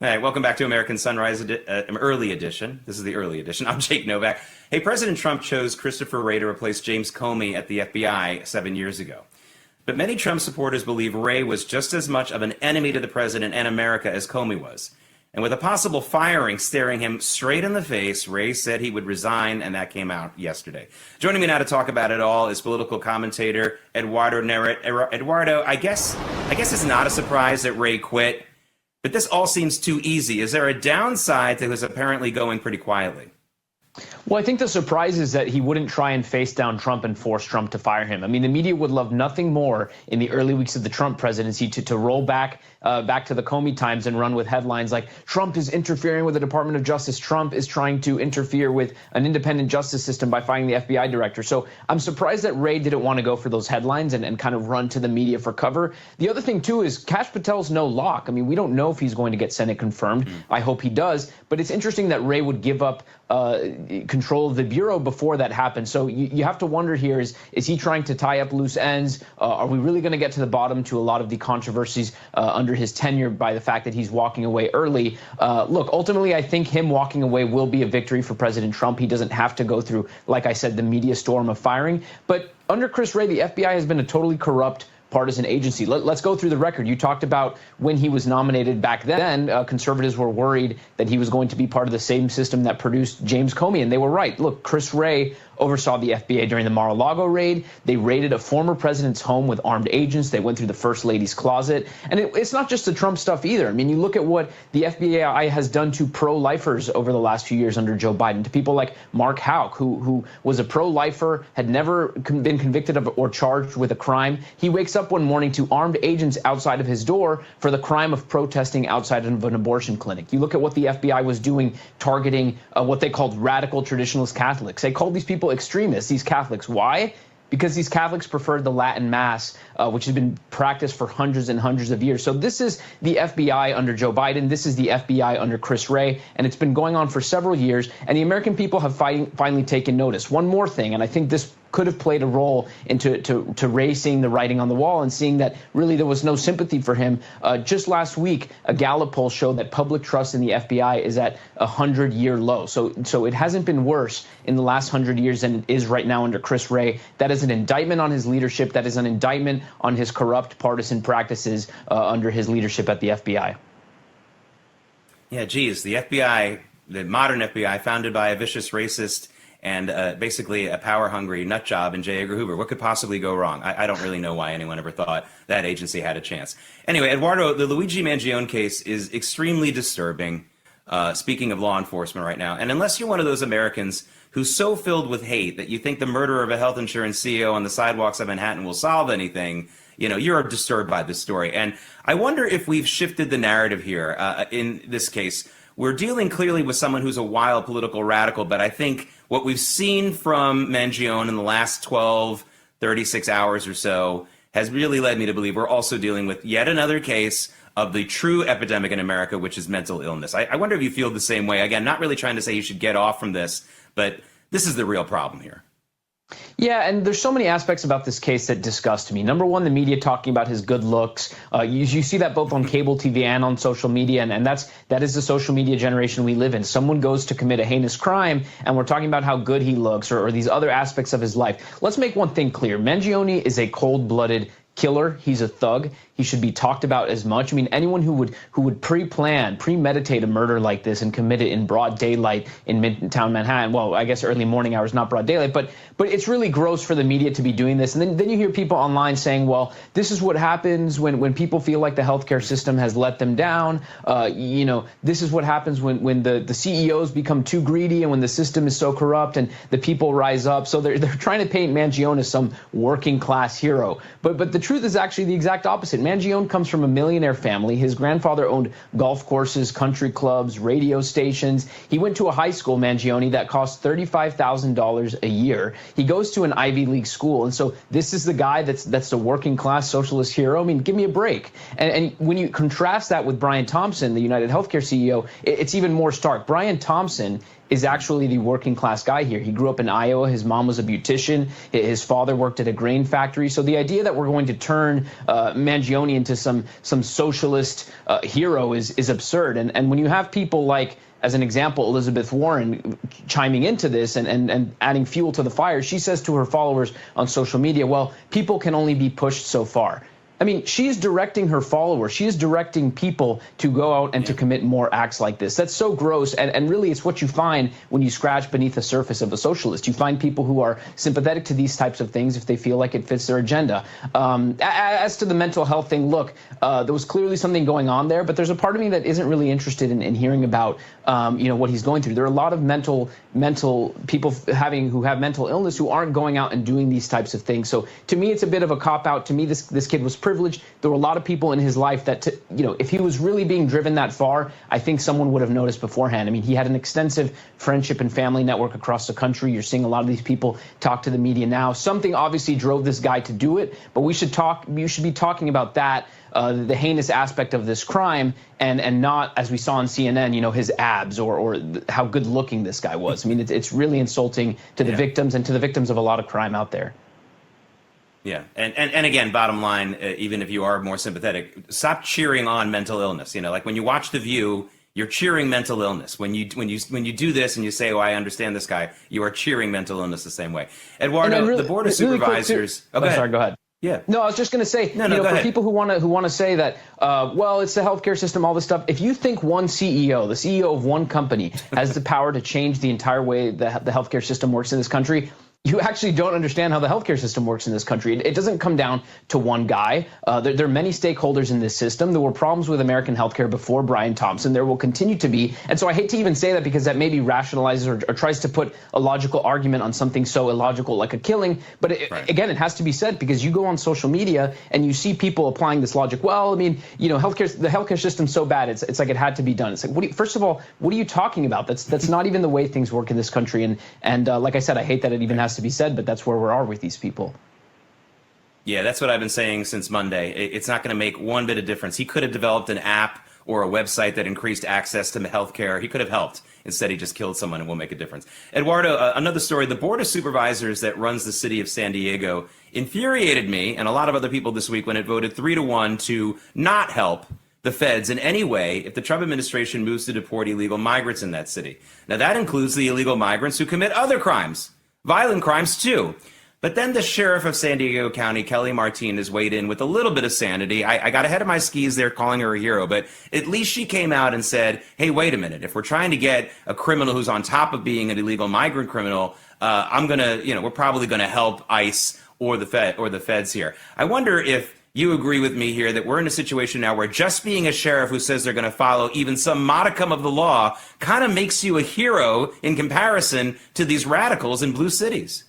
Hey, welcome back to American Sunrise Early Edition. This is the early edition. I'm Jake Novak. Hey, President Trump chose Christopher Wray to replace James Comey at the FBI 7 years ago. But many Trump supporters believe Wray was just as much of an enemy to the president and America as Comey was. And with a possible firing staring him straight in the face, Wray said he would resign, and that came out yesterday. Joining me now to talk about it all is political commentator Eduardo Neret. Eduardo, I guess it's not a surprise that Wray quit, but this all seems too easy. Is there a downside to his apparently going pretty quietly? Well, I think the surprise is that he wouldn't try and face down Trump and force Trump to fire him. I mean, the media would love nothing more in the early weeks of the Trump presidency to roll back to the Comey times and run with headlines like Trump is interfering with the Department of Justice. Trump is trying to interfere with an independent justice system by firing the FBI director. So I'm surprised that Wray didn't want to go for those headlines and kind of run to the media for cover. The other thing, too, is Kash Patel's no lock. I mean, we don't know if he's going to get Senate confirmed. I hope he does. But it's interesting that Wray would give up control of the Bureau before that happened. So you have to wonder here, is he trying to tie up loose ends? Are we really going to get to the bottom to a lot of the controversies under his tenure by the fact that he's walking away early? Look, ultimately, I think him walking away will be a victory for President Trump. He doesn't have to go through, like I said, the media storm of firing. But under Chris Wray, the FBI has been a totally corrupt partisan agency. Let's go through the record. You talked about when he was nominated back then, conservatives were worried that he was going to be part of the same system that produced James Comey, and they were right. Look, Chris Wray oversaw the FBI during the Mar-a-Lago raid. They raided a former president's home with armed agents. They went through the first lady's closet. And it's not just the Trump stuff either. I mean, you look at what the FBI has done to pro-lifers over the last few years under Joe Biden, to people like Mark Houck, who was a pro-lifer, had never been convicted of or charged with a crime. He wakes up one morning to armed agents outside of his door for the crime of protesting outside of an abortion clinic. You look at what the FBI was doing, targeting what they called radical traditionalist Catholics. They called these people extremists, these Catholics. Why? Because these Catholics preferred the Latin Mass, which has been practiced for hundreds and hundreds of years. So this is the FBI under Joe Biden. This is the FBI under Chris Wray. And it's been going on for several years. And the American people have finally taken notice. One more thing, and I think this could have played a role into Wray seeing the writing on the wall and seeing that really there was no sympathy for him. Just last week, a Gallup poll showed that public trust in the FBI is at a 100-year low. So it hasn't been worse in the last 100 years than it is right now under Chris Wray. That is an indictment on his leadership. That is an indictment on his corrupt partisan practices under his leadership at the FBI. Yeah, geez, the FBI, the modern FBI, founded by a vicious racist and basically a power-hungry nut job in J. Edgar Hoover. What could possibly go wrong? I don't really know why anyone ever thought that agency had a chance. Anyway, Eduardo, the Luigi Mangione case is extremely disturbing, speaking of law enforcement right now. And unless you're one of those Americans who's so filled with hate that you think the murder of a health insurance CEO on the sidewalks of Manhattan will solve anything, you know, you're disturbed by this story. And I wonder if we've shifted the narrative here in this case. We're dealing clearly with someone who's a wild political radical, but I think what we've seen from Mangione in the last 36 hours or so has really led me to believe we're also dealing with yet another case of the true epidemic in America, which is mental illness. I wonder if you feel the same way. Again, not really trying to say you should get off from this, but this is the real problem here. Yeah, and there's so many aspects about this case that disgust me. Number one, the media talking about his good looks. You see that both on cable TV and on social media, and that is the social media generation we live in. Someone goes to commit a heinous crime, and we're talking about how good he looks or these other aspects of his life. Let's make one thing clear. Mangione is a cold-blooded killer. He's a thug. He should be talked about as much. I mean, anyone who would pre-plan, premeditate a murder like this and commit it in broad daylight in Midtown Manhattan. Well, I guess early morning hours, not broad daylight, but it's really gross for the media to be doing this. And then you hear people online saying, well, this is what happens when people feel like the healthcare system has let them down. This is what happens when the CEOs become too greedy and when the system is so corrupt and the people rise up. So they're trying to paint Mangione as some working class hero. But the truth is actually the exact opposite. Mangione comes from a millionaire family. His grandfather owned golf courses, country clubs, radio stations. He went to a high school, Mangione, that cost $35,000 a year. He goes to an Ivy League school. And so this is the guy that's the working class socialist hero. I mean, give me a break. And when you contrast that with Brian Thompson, the UnitedHealthcare CEO, it's even more stark. Brian Thompson is actually the working class guy here. He grew up in Iowa. His mom was a beautician. His father worked at a grain factory. So the idea that we're going to turn Mangione into some socialist hero is absurd. And when you have people like, as an example, Elizabeth Warren chiming into this and adding fuel to the fire, she says to her followers on social media, well, people can only be pushed so far. I mean, she's directing her followers. She is directing people to go out and to commit more acts like this. That's so gross. And really, it's what you find when you scratch beneath the surface of a socialist. You find people who are sympathetic to these types of things if they feel like it fits their agenda. As to the mental health thing, look, there was clearly something going on there, but there's a part of me that isn't really interested in hearing about, what he's going through. There are a lot of mental people who have mental illness who aren't going out and doing these types of things. So to me, it's a bit of a cop-out. To me, this kid was privileged. There were a lot of people in his life that, if he was really being driven that far, I think someone would have noticed beforehand. I mean, he had an extensive friendship and family network across the country. You're seeing a lot of these people talk to the media now. Something obviously drove this guy to do it, but you should be talking about that, the heinous aspect of this crime, and not, as we saw on CNN, his abs or how good looking this guy was. I mean, it's really insulting to the victims and to the victims of a lot of crime out there. Yeah, and again, bottom line, even if you are more sympathetic, stop cheering on mental illness. Like when you watch The View, you're cheering mental illness. When you do this and you say, "Oh, I understand this guy," you are cheering mental illness the same way. Eduardo, the Board of Supervisors. Sorry, go ahead. Yeah. No, I was just going to say, go for ahead. people who want to say that, well, it's the healthcare system, all this stuff. If you think one CEO, the CEO of one company, has the power to change the entire way the healthcare system works in this country, you actually don't understand how the healthcare system works in this country. It doesn't come down to one guy. There are many stakeholders in this system. There were problems with American healthcare before Brian Thompson. There will continue to be. And so I hate to even say that because that maybe rationalizes or tries to put a logical argument on something so illogical like a killing. But again, it has to be said because you go on social media and you see people applying this logic. Well, I mean, the healthcare system's so bad. It's like it had to be done. It's like, first of all, what are you talking about? That's not even the way things work in this country. And like I said, I hate that it even has to be said, but that's where we are with these people. Yeah, that's what I've been saying since Monday. It's not going to make one bit of difference. He could have developed an app or a website that increased access to healthcare. He could have helped. Instead, he just killed someone and will make a difference. Eduardo, another story. The Board of Supervisors that runs the city of San Diego infuriated me and a lot of other people this week when it voted 3-1 to not help the feds in any way if the Trump administration moves to deport illegal migrants in that city. Now, that includes the illegal migrants who commit other crimes. Violent crimes, too. But then the sheriff of San Diego County, Kelly Martinez, weighed in with a little bit of sanity. I got ahead of my skis there calling her a hero, but at least she came out and said, hey, wait a minute. If we're trying to get a criminal who's on top of being an illegal migrant criminal, we're probably going to help ICE or the feds here. I wonder if you agree with me here that we're in a situation now where just being a sheriff who says they're going to follow even some modicum of the law kind of makes you a hero in comparison to these radicals in blue cities.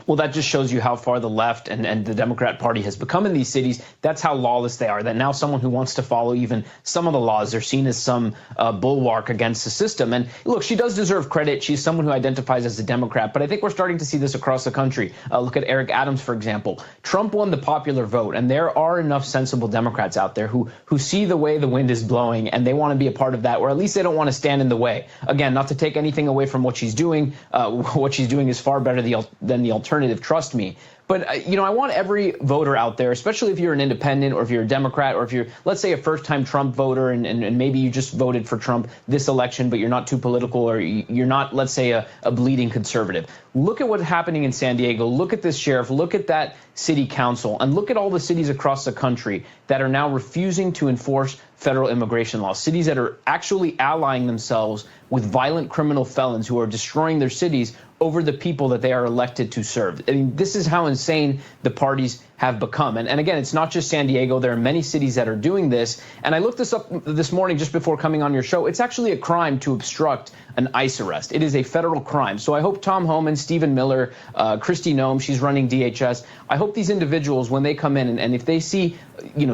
Well, that just shows you how far the left and the Democrat Party has become in these cities. That's how lawless they are, that now someone who wants to follow even some of the laws, they're seen as some bulwark against the system. And look, she does deserve credit. She's someone who identifies as a Democrat, but I think we're starting to see this across the country. Look at Eric Adams, for example. Trump won the popular vote, and there are enough sensible Democrats out there who see the way the wind is blowing, and they want to be a part of that, or at least they don't want to stand in the way. Again, not to take anything away from what she's doing. What she's doing is far better than the alternative, trust me. But, I want every voter out there, especially if you're an independent or if you're a Democrat or if you're, let's say, a first-time Trump voter and maybe you just voted for Trump this election, but you're not too political or you're not, let's say, a bleeding conservative. Look at what's happening in San Diego. Look at this sheriff. Look at that city council. And look at all the cities across the country that are now refusing to enforce federal immigration laws, cities that are actually allying themselves with violent criminal felons who are destroying their cities over the people that they are elected to serve. I mean, this is how insane the parties have become. And again, it's not just San Diego. There are many cities that are doing this. And I looked this up this morning just before coming on your show. It's actually a crime to obstruct an ICE arrest. It is a federal crime. So I hope Tom Homan, Stephen Miller, Kristi Noem, she's running DHS. I hope these individuals, when they come in and if they see,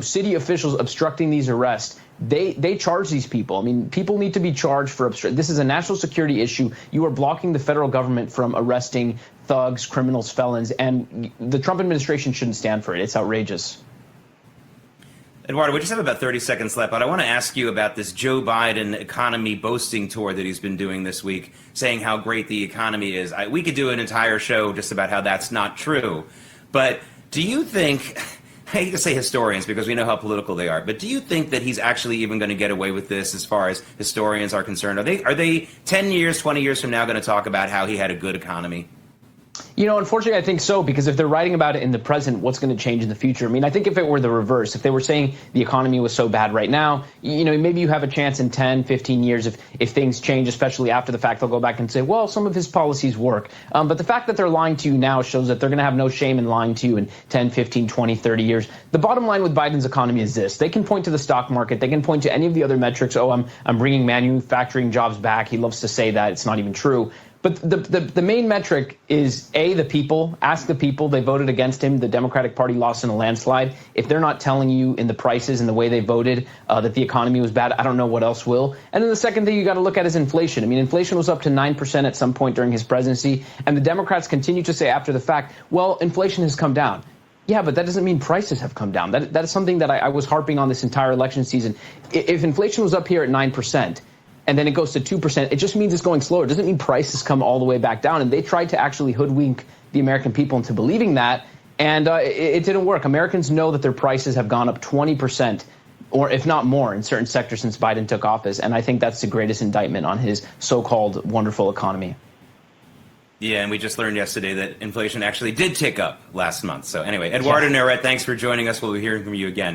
city officials obstructing these arrests, they charge these people. I mean, people need to be charged for obstruction. This is a national security issue. You are blocking the federal government from arresting thugs, criminals, felons, and the Trump administration shouldn't stand for it. It's outrageous. Eduardo, we just have about 30 seconds left, but I want to ask you about this Joe Biden economy boasting tour that he's been doing this week, saying how great the economy is. We could do an entire show just about how that's not true. But do you think, I hate to say historians because we know how political they are, but do you think that he's actually even going to get away with this as far as historians are concerned? Are they 10 years, 20 years from now going to talk about how he had a good economy? You know, unfortunately, I think so, because if they're writing about it in the present, what's going to change in the future? I mean, I think if it were the reverse, if they were saying the economy was so bad right now, you know, maybe you have a chance in 10, 15 years if things change, especially after the fact, they'll go back and say, well, some of his policies work. But the fact that they're lying to you now shows that they're going to have no shame in lying to you in 10, 15, 20, 30 years. The bottom line with Biden's economy is this. They can point to the stock market. They can point to any of the other metrics. Oh, I'm bringing manufacturing jobs back. He loves to say that. It's not even true. But the main metric is, A, the people. Ask the people. They voted against him. The Democratic Party lost in a landslide. If they're not telling you in the prices and the way they voted that the economy was bad, I don't know what else will. And then the second thing you got to look at is inflation. I mean, inflation was up to 9% at some point during his presidency. And the Democrats continue to say after the fact, well, inflation has come down. Yeah, but that doesn't mean prices have come down. That is something that I was harping on this entire election season. If inflation was up here at 9%, and then it goes to 2%, it just means it's going slower. It doesn't mean prices come all the way back down. And they tried to actually hoodwink the American people into believing that, and it didn't work. Americans know that their prices have gone up 20%, or if not more, in certain sectors since Biden took office. And I think that's the greatest indictment on his so-called wonderful economy. Yeah, and we just learned yesterday that inflation actually did tick up last month. So anyway, Eduardo Naret, thanks for joining us. We'll be hearing from you again.